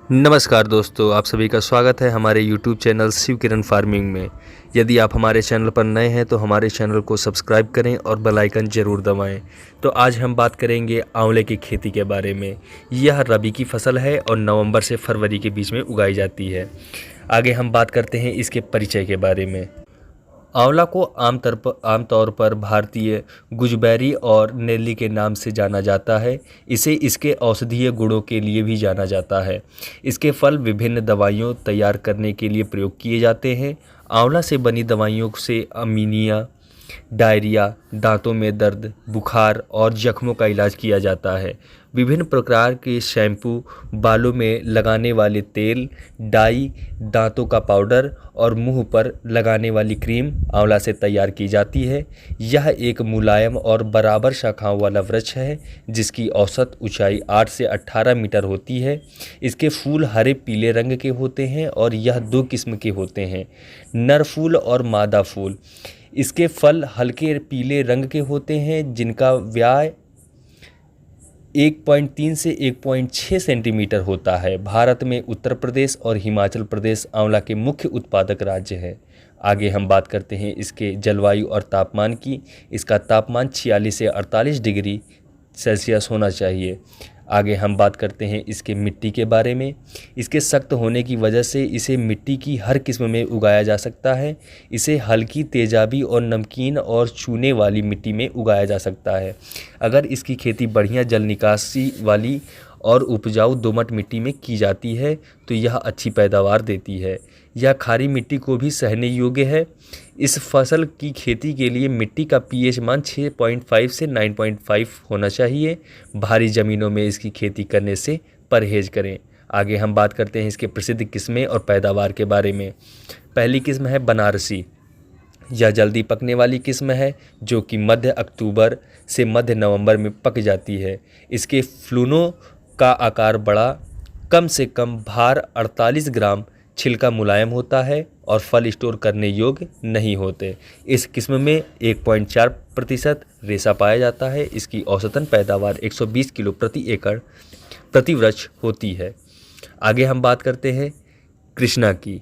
नमस्कार दोस्तों, आप सभी का स्वागत है हमारे YouTube चैनल शिव किरण फार्मिंग में। यदि आप हमारे चैनल पर नए हैं तो हमारे चैनल को सब्सक्राइब करें और बेल आइकन ज़रूर दबाएं। तो आज हम बात करेंगे आंवले की खेती के बारे में। यह रबी की फसल है और नवंबर से फरवरी के बीच में उगाई जाती है। आगे हम बात करते हैं इसके परिचय के बारे में। आंवला को आमतौर पर भारतीय गुजबेरी और नेल्ली के नाम से जाना जाता है। इसे इसके औषधीय गुणों के लिए भी जाना जाता है। इसके फल विभिन्न दवाइयों तैयार करने के लिए प्रयोग किए जाते हैं। आंवला से बनी दवाइयों से अमीनिया, डायरिया, दांतों में दर्द, बुखार और जख्मों का इलाज किया जाता है। विभिन्न प्रकार के शैम्पू, बालों में लगाने वाले तेल, डाई, दांतों का पाउडर और मुंह पर लगाने वाली क्रीम आंवला से तैयार की जाती है। यह एक मुलायम और बराबर शाखाओं वाला वृक्ष है जिसकी औसत ऊंचाई 8 से 18 मीटर होती है। इसके फूल हरे पीले रंग के होते हैं और यह 2 किस्म के होते हैं, नर फूल और मादा फूल। इसके फल हल्के पीले रंग के होते हैं जिनका व्यास 1.3 से 1.6 सेंटीमीटर होता है। भारत में उत्तर प्रदेश और हिमाचल प्रदेश आंवला के मुख्य उत्पादक राज्य हैं। आगे हम बात करते हैं इसके जलवायु और तापमान की। इसका तापमान 46 से 48 डिग्री सेल्सियस होना चाहिए। आगे हम बात करते हैं इसके मिट्टी के बारे में। इसके सख्त होने की वजह से इसे मिट्टी की हर किस्म में उगाया जा सकता है। इसे हल्की, तेजाबी और नमकीन और चूने वाली मिट्टी में उगाया जा सकता है। अगर इसकी खेती बढ़िया जल निकासी वाली और उपजाऊ दोमट मिट्टी में की जाती है तो यह अच्छी पैदावार देती है। यह खारी मिट्टी को भी सहने योग्य है। इस फसल की खेती के लिए मिट्टी का पीएच मान 6.5 से 9.5 होना चाहिए। भारी ज़मीनों में इसकी खेती करने से परहेज करें। आगे हम बात करते हैं इसके प्रसिद्ध किस्में और पैदावार के बारे में। पहली किस्म है बनारसी। यह जल्दी पकने वाली किस्म है जो कि मध्य अक्टूबर से मध्य नवंबर में पक जाती है। इसके फ्लूनों का आकार बड़ा, कम से कम भार 48 ग्राम, छिलका मुलायम होता है और फल स्टोर करने योग्य नहीं होते। इस किस्म में 1.4% रेशा पाया जाता है। इसकी औसतन पैदावार 120 किलो प्रति एकड़ प्रति वृक्ष होती है। आगे हम बात करते हैं कृष्णा की।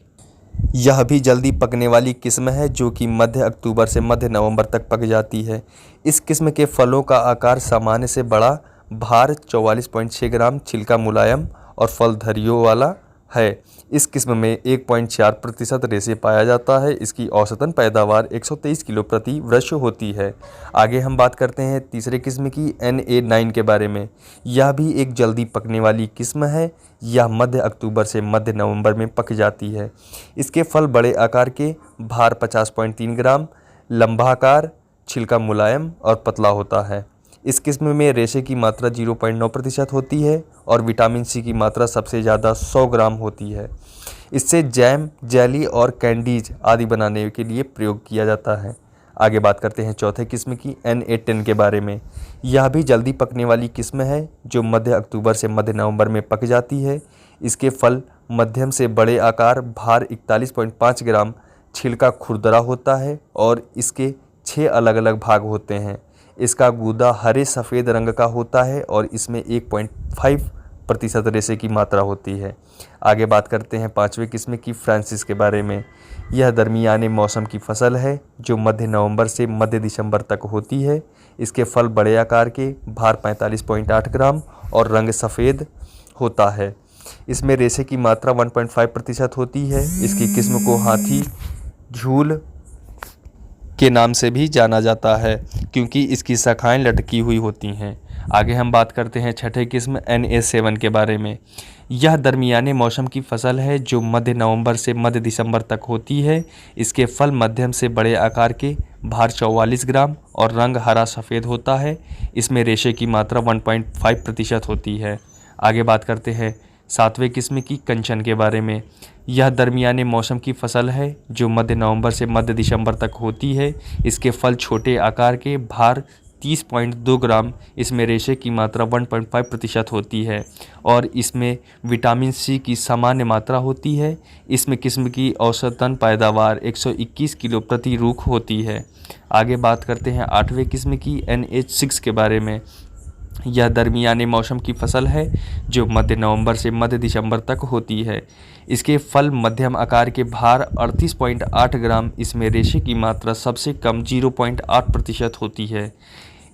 यह भी जल्दी पकने वाली किस्म है जो कि मध्य अक्टूबर से मध्य नवंबर तक पक जाती है। इस किस्म के फलों का आकार सामान्य से बड़ा, भार 44.6 ग्राम, छिलका मुलायम और फल धरियों वाला है। इस किस्म में 1.4% रेशे पाया जाता है। इसकी औसतन पैदावार 123 किलो प्रति वृक्ष होती है। आगे हम बात करते हैं तीसरे किस्म की NA9 के बारे में। यह भी एक जल्दी पकने वाली किस्म है। यह मध्य अक्टूबर से मध्य नवंबर में पक जाती है। इसके फल बड़े आकार के, भार 50.3 ग्राम, लंबा आकार, छिलका मुलायम और पतला होता है। इस किस्म में रेशे की मात्रा 0.9% होती है और विटामिन सी की मात्रा सबसे ज़्यादा 100 ग्राम होती है। इससे जैम, जेली और कैंडीज आदि बनाने के लिए प्रयोग किया जाता है। आगे बात करते हैं चौथे किस्म की NA10 के बारे में। यह भी जल्दी पकने वाली किस्म है जो मध्य अक्टूबर से मध्य नवंबर में पक जाती है। इसके फल मध्यम से बड़े आकार, भार 41.5 ग्राम, छिलका खुरदरा होता है और इसके 6 अलग अलग भाग होते हैं। इसका गूदा हरे सफ़ेद रंग का होता है और इसमें 1.5% रेशे की मात्रा होती है। आगे बात करते हैं पांचवें किस्म की फ्रांसिस के बारे में। यह दरमियाने मौसम की फसल है जो मध्य नवंबर से मध्य दिसंबर तक होती है। इसके फल बड़े आकार के, भार 45.8 ग्राम और रंग सफ़ेद होता है। इसमें रेशे की मात्रा 1.5% होती है। इसकी किस्म को हाथी झूल के नाम से भी जाना जाता है क्योंकि इसकी शाखाएं लटकी हुई होती हैं। आगे हम बात करते हैं छठे किस्म NA7 के बारे में। यह दरमियाने मौसम की फसल है जो मध्य नवंबर से मध्य दिसंबर तक होती है। इसके फल मध्यम से बड़े आकार के, भार 44 ग्राम और रंग हरा सफ़ेद होता है। इसमें रेशे की मात्रा 1.5% होती है। आगे बात करते हैं सातवें किस्म की कंचन के बारे में। यह दरमियाने मौसम की फसल है जो मध्य नवंबर से मध्य दिसंबर तक होती है। इसके फल छोटे आकार के, भार 30.2 ग्राम, इसमें रेशे की मात्रा 1.5% होती है और इसमें विटामिन सी की सामान्य मात्रा होती है। इसमें किस्म की औसतन पैदावार 121 किलो प्रति रूख होती है। आगे बात करते हैं आठवें किस्म की NH6 के बारे में। यह दरमियाने मौसम की फसल है जो मध्य नवंबर से मध्य दिसंबर तक होती है। इसके फल मध्यम आकार के, भार 38.8 ग्राम। इसमें रेशे की मात्रा सबसे कम 0.8% होती है।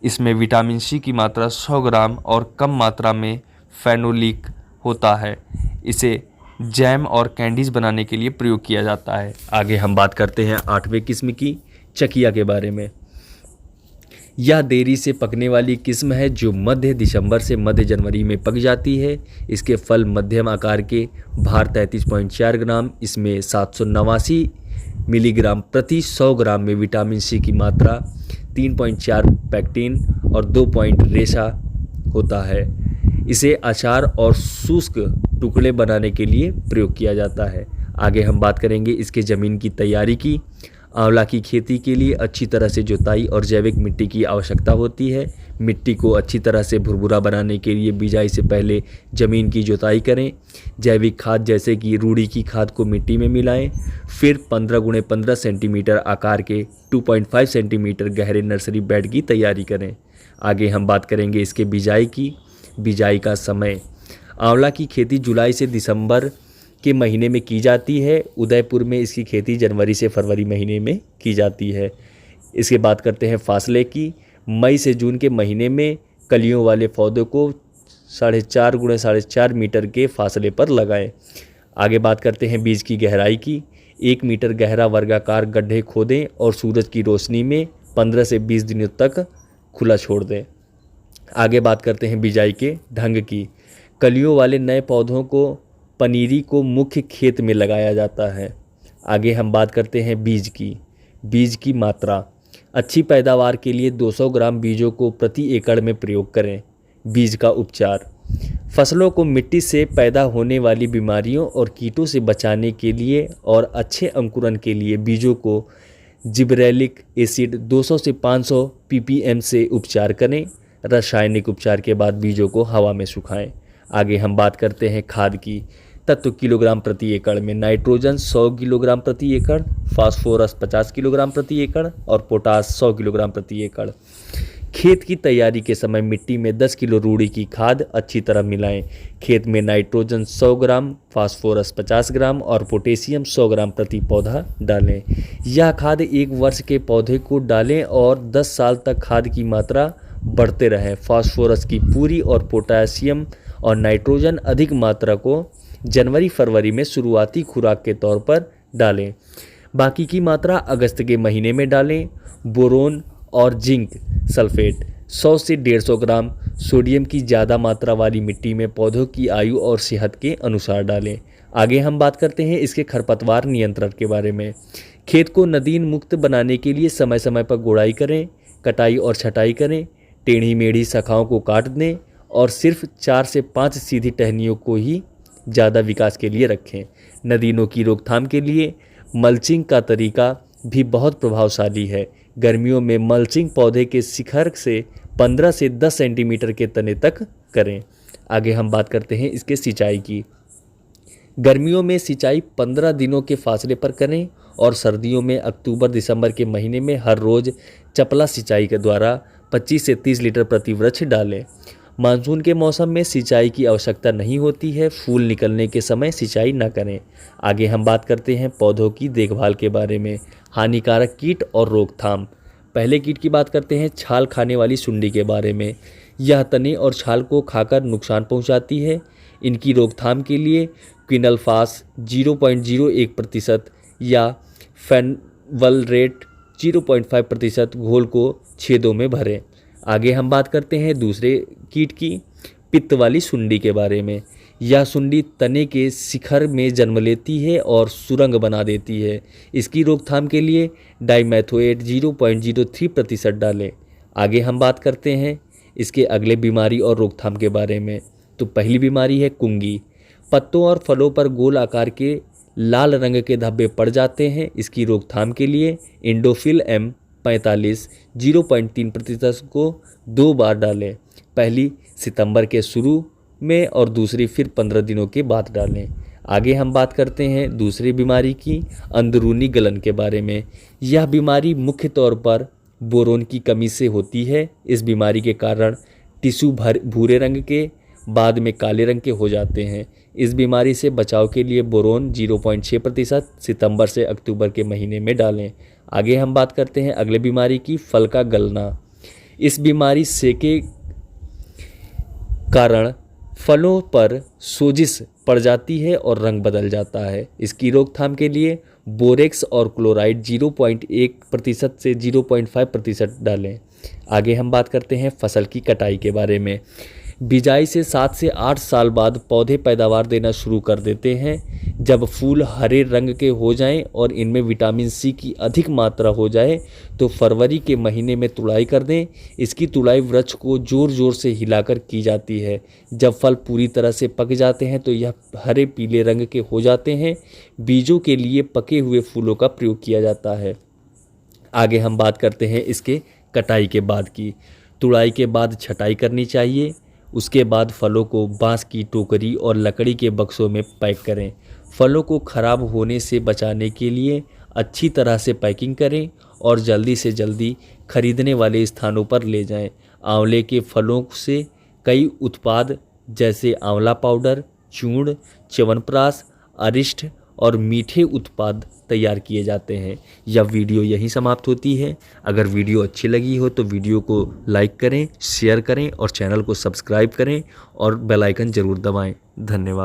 इसमें विटामिन सी की मात्रा 100 ग्राम और कम मात्रा में फेनोलिक होता है। इसे जैम और कैंडीज बनाने के लिए प्रयोग किया जाता है। आगे हम बात करते हैं 8वें किस्म की, चकिया के बारे में। यह देरी से पकने वाली किस्म है जो मध्य दिसंबर से मध्य जनवरी में पक जाती है। इसके फल मध्यम आकार के, भार 33.4 ग्राम। इसमें 789 मिलीग्राम प्रति 100 ग्राम में विटामिन सी की मात्रा, 3.4 पैक्टिन और 2 रेशा होता है। इसे अचार और शुष्क टुकड़े बनाने के लिए प्रयोग किया जाता है। आगे हम बात करेंगे इसके ज़मीन की तैयारी की। आंवला की खेती के लिए अच्छी तरह से जुताई और जैविक मिट्टी की आवश्यकता होती है। मिट्टी को अच्छी तरह से भुरभुरा बनाने के लिए बिजाई से पहले ज़मीन की जुताई करें। जैविक खाद जैसे कि रूढ़ी की खाद को मिट्टी में मिलाएं। फिर 15x15 सेंटीमीटर आकार के 2.5 सेंटीमीटर गहरे नर्सरी बेड की तैयारी करें। आगे हम बात करेंगे इसके बिजाई की। बिजाई का समय, आंवला की खेती जुलाई से दिसंबर के महीने में की जाती है। उदयपुर में इसकी खेती जनवरी से फरवरी महीने में की जाती है। इसके बात करते हैं फासले की। मई से जून के महीने में कलियों वाले पौधों को 4.5 x 4.5 मीटर के फासले पर लगाएं। आगे बात करते हैं बीज की गहराई की। 1 मीटर गहरा वर्गाकार गड्ढे खोदें और सूरज की रोशनी में 15 से 20 दिनों तक खुला छोड़ दें। आगे बात करते हैं बिजाई के ढंग की। कलियों वाले नए पौधों को, पनीरी को मुख्य खेत में लगाया जाता है। आगे हम बात करते हैं बीज की। बीज की मात्रा, अच्छी पैदावार के लिए 200 ग्राम बीजों को प्रति एकड़ में प्रयोग करें। बीज का उपचार, फसलों को मिट्टी से पैदा होने वाली बीमारियों और कीटों से बचाने के लिए और अच्छे अंकुरण के लिए बीजों को जिब्रेलिक एसिड 200 से 500 ppm से उपचार करें। रासायनिक उपचार के बाद बीजों को हवा में सुखाएं। आगे हम बात करते हैं खाद की। तत्व किलोग्राम प्रति एकड़ में नाइट्रोजन 100 किलोग्राम प्रति एकड़, फास्फोरस 50 किलोग्राम प्रति एकड़ और पोटास 100 किलोग्राम प्रति एकड़। खेत की तैयारी के समय मिट्टी में 10 किलो रूढ़ी की खाद अच्छी तरह मिलाएं। खेत में नाइट्रोजन 100 ग्राम, फास्फोरस 50 ग्राम और पोटेशियम 100 ग्राम प्रति पौधा डालें। यह खाद 1 वर्ष के पौधे को डालें और 10 साल तक खाद की मात्रा बढ़ते रहें। फास्फोरस की पूरी और पोटेशियम और नाइट्रोजन अधिक मात्रा को जनवरी फरवरी में शुरुआती खुराक के तौर पर डालें। बाकी की मात्रा अगस्त के महीने में डालें। बोरोन और जिंक सल्फेट 100 से 150 ग्राम सोडियम की ज़्यादा मात्रा वाली मिट्टी में पौधों की आयु और सेहत के अनुसार डालें। आगे हम बात करते हैं इसके खरपतवार नियंत्रण के बारे में। खेत को नदीन मुक्त बनाने के लिए समय समय पर गुड़ाई करें, कटाई और छटाई करें। टेढ़ी मेढ़ी शाखाओं को काट दें और सिर्फ 4 से 5 सीधी टहनियों को ही ज़्यादा विकास के लिए रखें। नदीनों की रोकथाम के लिए मल्चिंग का तरीका भी बहुत प्रभावशाली है। गर्मियों में मल्चिंग पौधे के शिखर से 15 से 10 सेंटीमीटर के तने तक करें। आगे हम बात करते हैं इसके सिंचाई की। गर्मियों में सिंचाई 15 दिनों के फासले पर करें और सर्दियों में अक्टूबर दिसंबर के महीने में हर रोज़ चपला सिंचाई के द्वारा 25 से 30 लीटर प्रति वृक्ष डालें। मानसून के मौसम में सिंचाई की आवश्यकता नहीं होती है। फूल निकलने के समय सिंचाई न करें। आगे हम बात करते हैं पौधों की देखभाल के बारे में। हानिकारक कीट और रोकथाम। पहले कीट की बात करते हैं छाल खाने वाली सुंडी के बारे में। यह तने और छाल को खाकर नुकसान पहुंचाती है। इनकी रोकथाम के लिए क्विनलफास 0.01% या फेनवलरेट 0.5% घोल को छेदों में भरें। आगे हम बात करते हैं दूसरे कीट की, पित्त वाली सुंडी के बारे में। यह सुंडी तने के शिखर में जन्म लेती है और सुरंग बना देती है। इसकी रोकथाम के लिए डाइमेथोएट 0.03% डालें। आगे हम बात करते हैं इसके अगले बीमारी और रोकथाम के बारे में। तो पहली बीमारी है कुंगी। पत्तों और फलों पर गोल आकार के लाल रंग के धब्बे पड़ जाते हैं। इसकी रोकथाम के लिए इंडोफिल M45 0.3% को 2 बार डालें। पहली सितंबर के शुरू में और दूसरी फिर 15 दिनों के बाद डालें। आगे हम बात करते हैं दूसरी बीमारी की, अंदरूनी गलन के बारे में। यह बीमारी मुख्य तौर पर बोरोन की कमी से होती है। इस बीमारी के कारण टिश्यू भूरे रंग के बाद में काले रंग के हो जाते हैं। इस बीमारी से बचाव के लिए बोरोन 0.6% सितंबर से अक्टूबर के महीने में डालें। आगे हम बात करते हैं अगले बीमारी की, फल का गलना। इस बीमारी से के कारण फलों पर सोजिश पड़ जाती है और रंग बदल जाता है। इसकी रोकथाम के लिए बोरेक्स और क्लोराइड 0.1% से 0.5% डालें। आगे हम बात करते हैं फसल की कटाई के बारे में। बिजाई से 7 से 8 साल बाद पौधे पैदावार देना शुरू कर देते हैं। जब फूल हरे रंग के हो जाएं और इनमें विटामिन सी की अधिक मात्रा हो जाए तो फरवरी के महीने में तुड़ाई कर दें। इसकी तुड़ाई वृक्ष को ज़ोर ज़ोर से हिलाकर की जाती है। जब फल पूरी तरह से पक जाते हैं तो यह हरे पीले रंग के हो जाते हैं। बीजों के लिए पके हुए फूलों का प्रयोग किया जाता है। आगे हम बात करते हैं इसके कटाई के बाद की। तुड़ाई के बाद छटाई करनी चाहिए। उसके बाद फलों को बांस की टोकरी और लकड़ी के बक्सों में पैक करें। फलों को खराब होने से बचाने के लिए अच्छी तरह से पैकिंग करें और जल्दी से जल्दी खरीदने वाले स्थानों पर ले जाएं। आंवले के फलों से कई उत्पाद जैसे आंवला पाउडर, चूर्ण, च्यवनप्राश, अरिष्ट और मीठे उत्पाद तैयार किए जाते हैं। यह वीडियो यहीं समाप्त होती है। अगर वीडियो अच्छी लगी हो तो वीडियो को लाइक करें, शेयर करें और चैनल को सब्सक्राइब करें और बेल आइकन ज़रूर दबाएं। धन्यवाद।